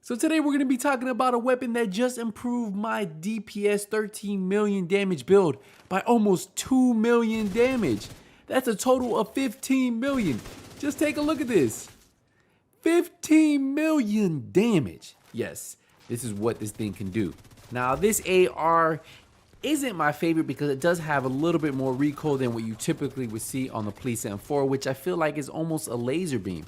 So today we're going to be talking about a weapon that just improved my DPS 13 million damage build by almost 2 million damage. That's a total of 15 million. Just take a look at this. 15 million damage. Yes, this is what this thing can do. Now this AR isn't my favorite because it does have a little bit more recoil than what you typically would see on the Police M4, which I feel like is almost a laser beam.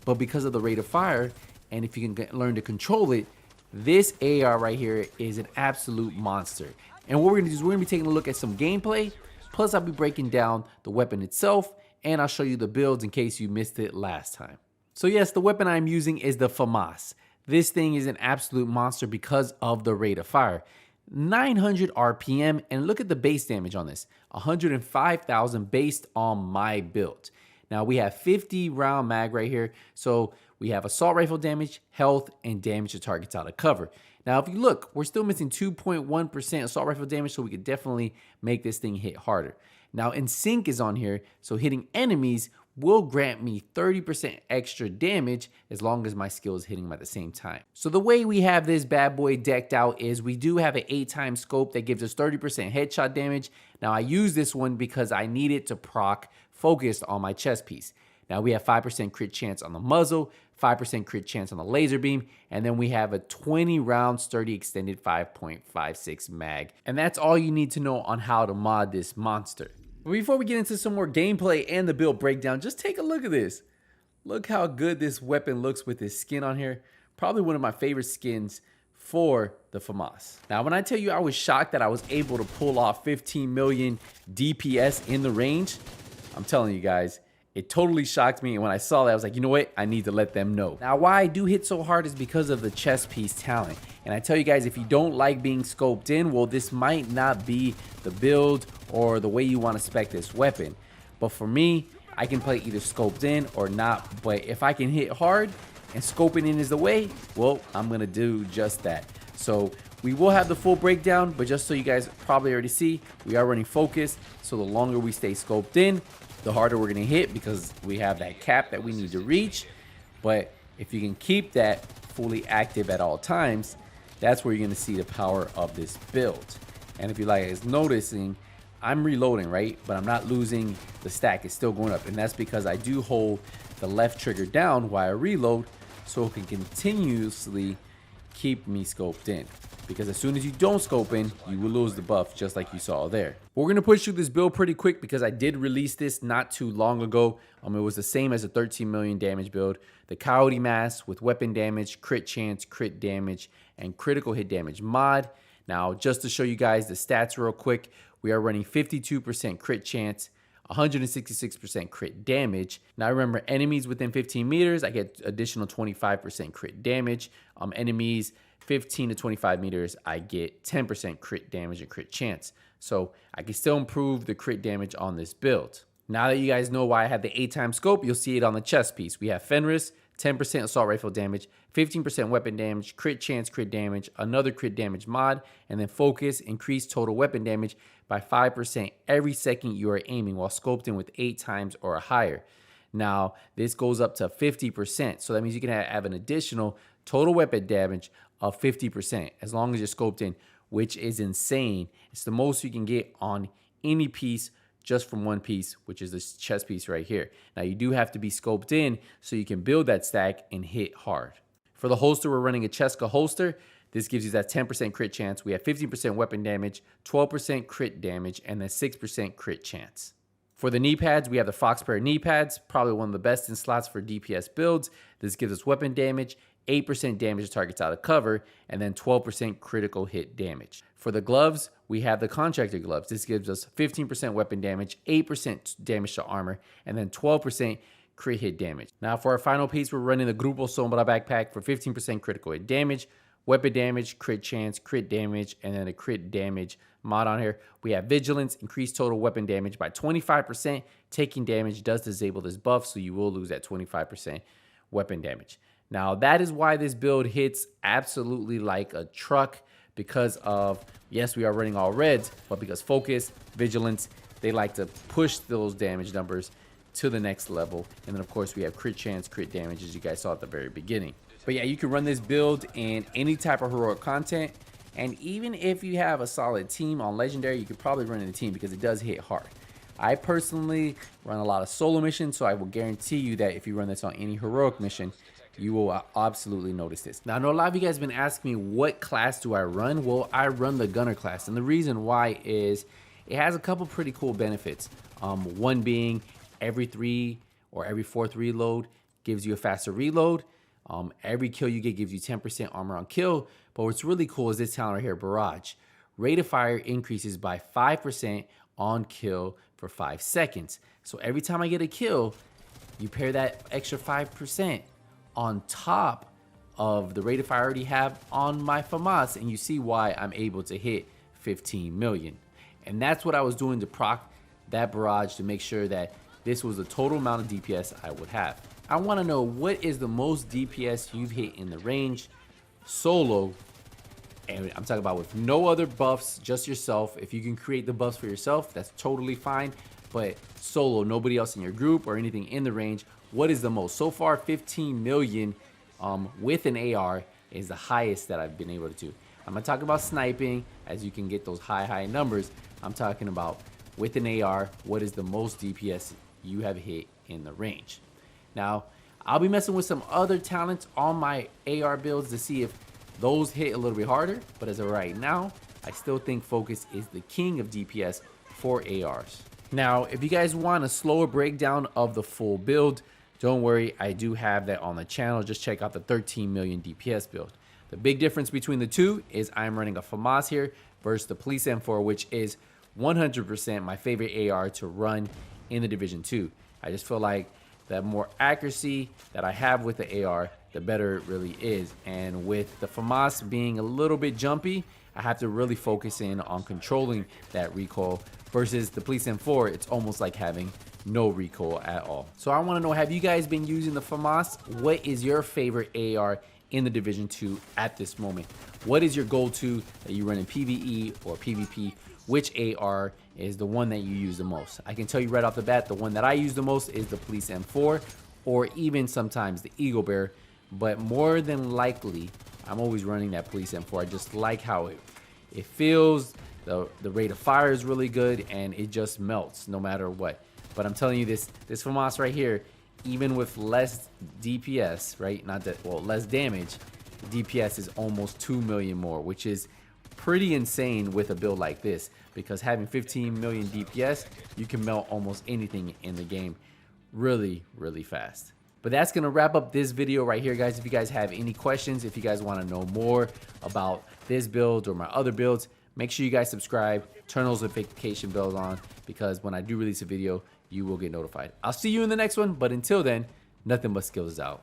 But because of the rate of fire, and if you can learn to control it, this AR right here is an absolute monster. And what we're gonna do is we're gonna be taking a look at some gameplay, plus I'll be breaking down the weapon itself, and I'll show you the builds in case you missed it last time. So yes, the weapon I'm using is the FAMAS. This thing is an absolute monster because of the rate of fire. 900 RPM, and look at the base damage on this, 105,000 based on my build. Now we have 50 round mag right here, so we have assault rifle damage, health, and damage to targets out of cover. Now if you look, we're still missing 2.1% assault rifle damage, so we could definitely make this thing hit harder. Now in sync is on here, so hitting enemies will grant me 30% extra damage as long as my skill is hitting them at the same time. So the way we have this bad boy decked out is we do have an 8x scope that gives us 30% headshot damage. Now I use this one because I need it to proc focused on my chest piece. Now we have 5% crit chance on the muzzle, 5% crit chance on the laser beam, and then we have a 20 round sturdy extended 5.56 mag. And that's all you need to know on how to mod this monster. But before we get into some more gameplay and the build breakdown, just take a look at this. Look how good this weapon looks with this skin on here. Probably one of my favorite skins for the FAMAS. Now when I tell you I was shocked that I was able to pull off 15 million DPS in the range, I'm telling you guys, it totally shocked me, and when I saw that, I was like, you know what? I need to let them know. Now, why I do hit so hard is because of the chest piece talent. And I tell you guys, if you don't like being scoped in, well, this might not be the build or the way you want to spec this weapon. But for me, I can play either scoped in or not. But if I can hit hard and scoping in is the way, well, I'm going to do just that. So we will have the full breakdown, but just so you guys probably already see, we are running focus. So the longer we stay scoped in, the harder we're going to hit because we have that cap that we need to reach. But if you can keep that fully active at all times, that's where you're going to see the power of this build. And if you like noticing, I'm reloading, right? But I'm not losing the stack. It's still going up. And that's because I do hold the left trigger down while I reload so it can continuously keep me scoped in. Because as soon as you don't scope in, you will lose the buff just like you saw there. We're going to push through this build pretty quick because I did release this not too long ago. It was the same as a 13 million damage build. The Coyote Mask with weapon damage, crit chance, crit damage, and critical hit damage mod. Now, just to show you guys the stats real quick, we are running 52% crit chance, 166% crit damage. Now remember, enemies within 15 meters, I get additional 25% crit damage. Enemies 15 to 25 meters, I get 10% crit damage and crit chance. So I can still improve the crit damage on this build. Now that you guys know why I have the 8x scope, you'll see it on the chest piece. We have Fenris, 10% assault rifle damage, 15% weapon damage, crit chance, crit damage, another crit damage mod, and then focus, increased total weapon damage by 5% every second you are aiming while scoped in with 8x or higher. Now, this goes up to 50%, so that means you can have an additional total weapon damage of 50% as long as you're scoped in, which is insane. It's the most you can get on any piece just from one piece, which is this chest piece right here. Now you do have to be scoped in so you can build that stack and hit hard. For the holster, we're running a Cheska holster. This gives you that 10% crit chance. We have 15% weapon damage, 12% crit damage, and then 6% crit chance. For the knee pads, we have the Fox Pair knee pads, probably one of the best in slots for DPS builds. This gives us weapon damage, 8% damage to targets out of cover, and then 12% critical hit damage. For the gloves, we have the contractor gloves. This gives us 15% weapon damage, 8% damage to armor, and then 12% crit hit damage. Now for our final piece, we're running the Grupo Sombra backpack for 15% critical hit damage, weapon damage, crit chance, crit damage, and then a crit damage mod on here. We have vigilance, increased total weapon damage by 25%. Taking damage does disable this buff, so you will lose that 25% weapon damage. Now that is why this build hits absolutely like a truck, because of, yes, we are running all reds, but because focus, vigilance, they like to push those damage numbers to the next level. And then of course we have crit chance, crit damage, as you guys saw at the very beginning. But yeah, you can run this build in any type of heroic content. And even if you have a solid team on Legendary, you could probably run in a team because it does hit hard. I personally run a lot of solo missions, so I will guarantee you that if you run this on any heroic mission, you will absolutely notice this. Now, I know a lot of you guys have been asking me, what class do I run? Well, I run the Gunner class, and the reason why is it has a couple pretty cool benefits. One being every 3 or every 4th reload gives you a faster reload. Every kill you get gives you 10% armor on kill. But what's really cool is this talent right here, Barrage. Rate of fire increases by 5% on kill for 5 seconds. So every time I get a kill, you pair that extra 5% on top of the rate of fire I already have on my FAMAS, and you see why I'm able to hit 15 million. And that's what I was doing to proc that Barrage to make sure that this was the total amount of DPS I would have. I want to know, what is the most DPS you've hit in the range solo? And I'm talking about with no other buffs, just yourself. If you can create the buffs for yourself, that's totally fine. But solo, nobody else in your group or anything in the range, what is the most? So far, 15 million with an AR is the highest that I've been able to do. I'm gonna talk about sniping, as you can get those high numbers. I'm talking about with an AR, what is the most DPS you have hit in the range? Now, I'll be messing with some other talents on my AR builds to see if those hit a little bit harder, but as of right now, I still think Focus is the king of DPS for ARs. Now, if you guys want a slower breakdown of the full build, don't worry, I do have that on the channel. Just check out the 13 million DPS build. The big difference between the two is I'm running a FAMAS here versus the Police M4, which is 100% my favorite AR to run in the Division 2. I just feel like the more accuracy that I have with the AR, the better it really is. And with the FAMAS being a little bit jumpy, I have to really focus in on controlling that recoil, versus the Police M4, it's almost like having no recoil at all. So I want to know, have you guys been using the FAMAS? What is your favorite AR in the Division 2 at this moment? What is your go-to that you run in PvE or PvP? Which AR is the one that you use the most? I can tell you right off the bat, the one that I use the most is the Police M4, or even sometimes the Eagle Bear. But more than likely, I'm always running that Police M4. I just like how it feels. The rate of fire is really good, and it just melts no matter what. But I'm telling you, this FAMAS right here, even with less DPS, right? Not that, well, less damage, DPS is almost 2 million more, which is pretty insane with a build like this, because having 15 million DPS, you can melt almost anything in the game really fast. But that's gonna wrap up this video right here, guys. If you guys have any questions, if you guys want to know more about this build or my other builds, make sure you guys subscribe, turn those notification bells on, because when I do release a video, you will get notified. I'll see you in the next one, but until then, nothing but skills out.